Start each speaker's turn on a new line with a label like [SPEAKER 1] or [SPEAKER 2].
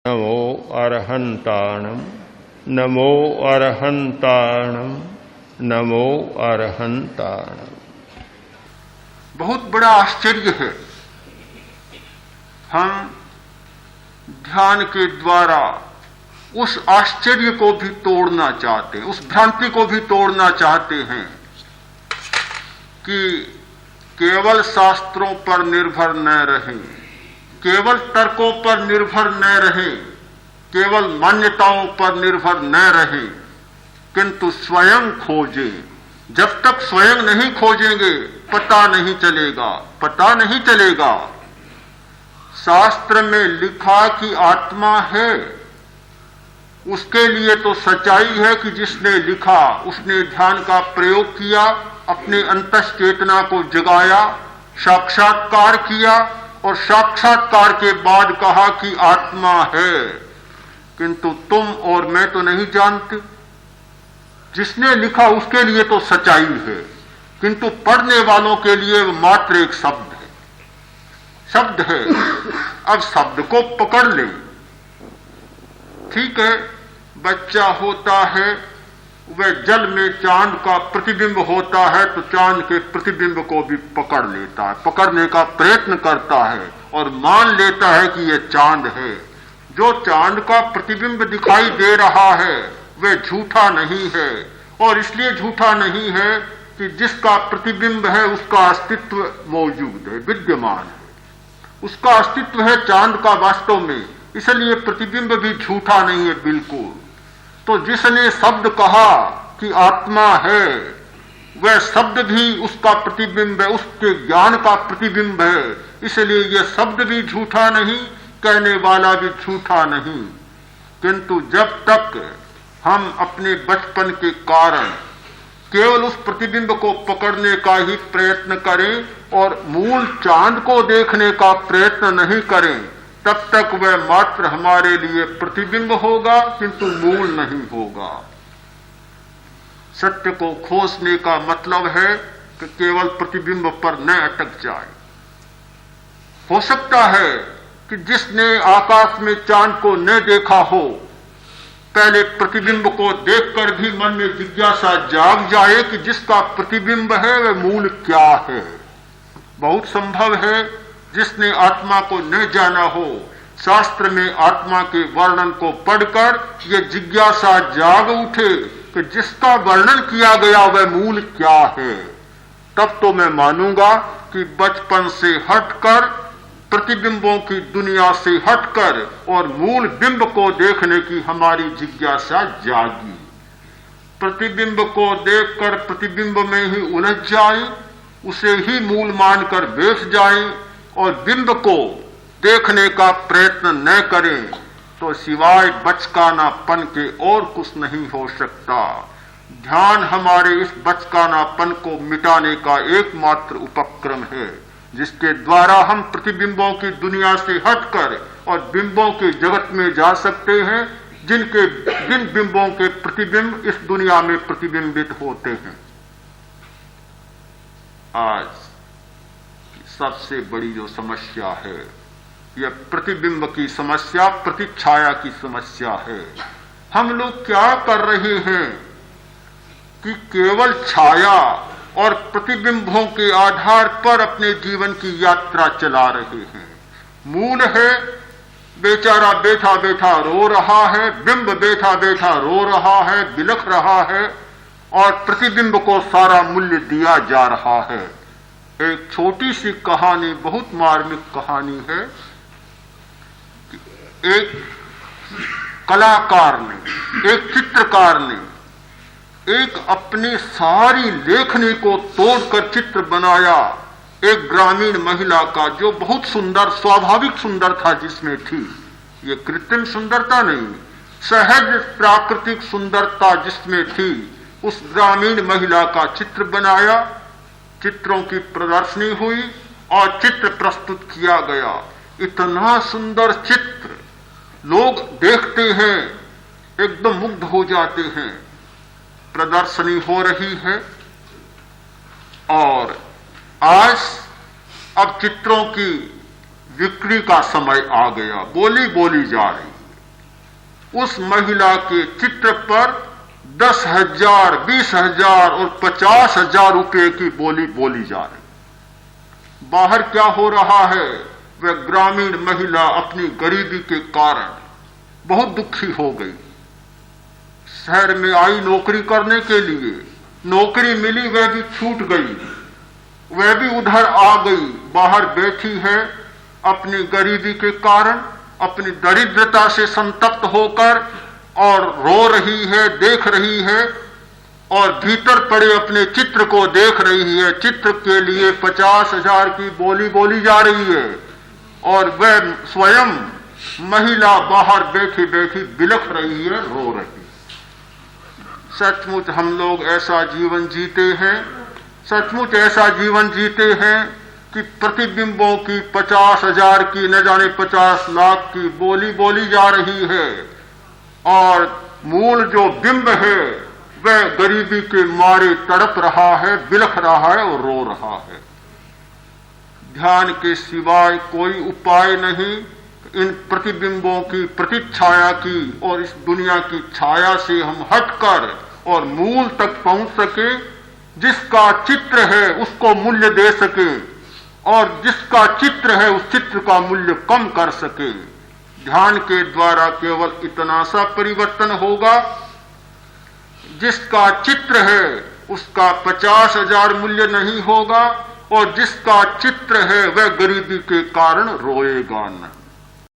[SPEAKER 1] नमो अरहन्ताणं नमो अरहन्ताणं नमो अरहन्ताणं।
[SPEAKER 2] बहुत बड़ा आश्चर्य है। हम ध्यान के द्वारा उस आश्चर्य को भी तोड़ना चाहते हैं, उस भ्रांति को भी तोड़ना चाहते हैं कि केवल शास्त्रों पर निर्भर न रहें, केवल तर्कों पर निर्भर न रहें, केवल मान्यताओं पर निर्भर न रहें, किंतु स्वयं खोजें। जब तक स्वयं नहीं खोजेंगे पता नहीं चलेगा, पता नहीं चलेगा। शास्त्र में लिखा कि आत्मा है, उसके लिए तो सच्चाई है कि जिसने लिखा उसने ध्यान का प्रयोग किया, अपने अंतश्चेतना को जगाया, साक्षात्कार किया और साक्षात्कार के बाद कहा कि आत्मा है। किंतु तुम और मैं तो नहीं जानते। जिसने लिखा उसके लिए तो सच्चाई है, किंतु पढ़ने वालों के लिए मात्र एक शब्द है, शब्द है। अब शब्द को पकड़ ले। ठीक है, बच्चा होता है, वह जल में चांद का प्रतिबिंब होता है तो चांद के प्रतिबिंब को भी पकड़ लेता है, पकड़ने का प्रयत्न करता है और मान लेता है कि यह चांद है। जो चांद का प्रतिबिंब दिखाई दे रहा है वह झूठा नहीं है, और इसलिए झूठा नहीं है कि जिसका प्रतिबिंब है उसका अस्तित्व मौजूद है, विद्यमान है, उसका अस्तित्व है चांद का वास्तव में, इसलिए प्रतिबिंब भी झूठा नहीं है बिल्कुल। तो जिसने शब्द कहा कि आत्मा है, वह शब्द भी उसका प्रतिबिंब है, उसके ज्ञान का प्रतिबिंब है, इसलिए यह शब्द भी झूठा नहीं, कहने वाला भी झूठा नहीं। किंतु जब तक हम अपने बचपन के कारण केवल उस प्रतिबिंब को पकड़ने का ही प्रयत्न करें और मूल चांद को देखने का प्रयत्न नहीं करें, तब तक वह मात्र हमारे लिए प्रतिबिंब होगा किंतु मूल नहीं होगा। सत्य को खोजने का मतलब है कि केवल प्रतिबिंब पर न अटक जाए। हो सकता है कि जिसने आकाश में चांद को न देखा हो, पहले प्रतिबिंब को देखकर भी मन में जिज्ञासा जाग जाए कि जिसका प्रतिबिंब है वह मूल क्या है। बहुत संभव है जिसने आत्मा को न जाना हो, शास्त्र में आत्मा के वर्णन को पढ़कर यह जिज्ञासा जाग उठे कि जिसका वर्णन किया गया वह मूल क्या है। तब तो मैं मानूंगा कि बचपन से हटकर, प्रतिबिंबों की दुनिया से हटकर और मूल बिंब को देखने की हमारी जिज्ञासा जागी। प्रतिबिंब को देखकर प्रतिबिंब में ही उलझ जाए, उसे ही मूल मानकर बैठ जाए और बिंब को देखने का प्रयत्न न करें तो सिवाय बचकानापन के और कुछ नहीं हो सकता। ध्यान हमारे इस बचकानापन को मिटाने का एकमात्र उपक्रम है, जिसके द्वारा हम प्रतिबिंबों की दुनिया से हटकर और बिंबों के जगत में जा सकते हैं, जिन बिंबों के प्रतिबिंब इस दुनिया में प्रतिबिंबित होते हैं। आज सबसे बड़ी जो समस्या है यह प्रतिबिंब की समस्या, प्रतिछाया की समस्या है। हम लोग क्या कर रहे हैं कि केवल छाया और प्रतिबिंबों के आधार पर अपने जीवन की यात्रा चला रहे हैं। मूल है बेचारा बैठा बैठा रो रहा है, बिंब बैठा बैठा रो रहा है, बिलख रहा है और प्रतिबिंब को सारा मूल्य दिया जा रहा है। एक छोटी सी कहानी, बहुत मार्मिक कहानी है। एक कलाकार ने, एक चित्रकार ने एक अपनी सारी लेखनी को तोड़कर चित्र बनाया एक ग्रामीण महिला का, जो बहुत सुंदर, स्वाभाविक सुंदर था जिसमें थी। ये कृत्रिम सुंदरता नहीं, सहज प्राकृतिक सुंदरता जिसमें थी, उस ग्रामीण महिला का चित्र बनाया। चित्रों की प्रदर्शनी हुई और चित्र प्रस्तुत किया गया। इतना सुंदर चित्र, लोग देखते हैं एकदम मुग्ध हो जाते हैं। प्रदर्शनी हो रही है और आज अब चित्रों की बिक्री का समय आ गया, बोली बोली जा रही है। उस महिला के चित्र पर 10,000, 20,000 और 50,000 रुपए की बोली बोली जा रही। बाहर क्या हो रहा है? वह ग्रामीण महिला अपनी गरीबी के कारण बहुत दुखी हो गई। शहर में आई नौकरी करने के लिए, नौकरी मिली वह भी छूट गई, वह भी उधर आ गई, बाहर बैठी है अपनी गरीबी के कारण, अपनी दरिद्रता से संतप्त होकर, और रो रही है, देख रही है, और भीतर पड़े अपने चित्र को देख रही है। चित्र के लिए 50,000 की बोली बोली जा रही है, और वह स्वयं महिला बाहर बैठी बैठी बिलख रही है, रो रही है। सचमुच हम लोग ऐसा जीवन जीते हैं, सचमुच ऐसा जीवन जीते हैं कि प्रतिबिंबों की 50,000 की, न जाने 50 लाख की बोली बोली जा रही है, और मूल जो बिंब है वह गरीबी के मारे तड़प रहा है, बिलख रहा है और रो रहा है। ध्यान के सिवाय कोई उपाय नहीं। इन प्रतिबिंबों की प्रतिच्छाया की और इस दुनिया की छाया से हम हटकर और मूल तक पहुंच सके, जिसका चित्र है उसको मूल्य दे सके, और जिसका चित्र है उस चित्र का मूल्य कम कर सके। ध्यान के द्वारा केवल इतना सा परिवर्तन होगा, जिसका चित्र है उसका 50,000 मूल्य नहीं होगा, और जिसका चित्र है वह गरीबी के कारण रोएगा न।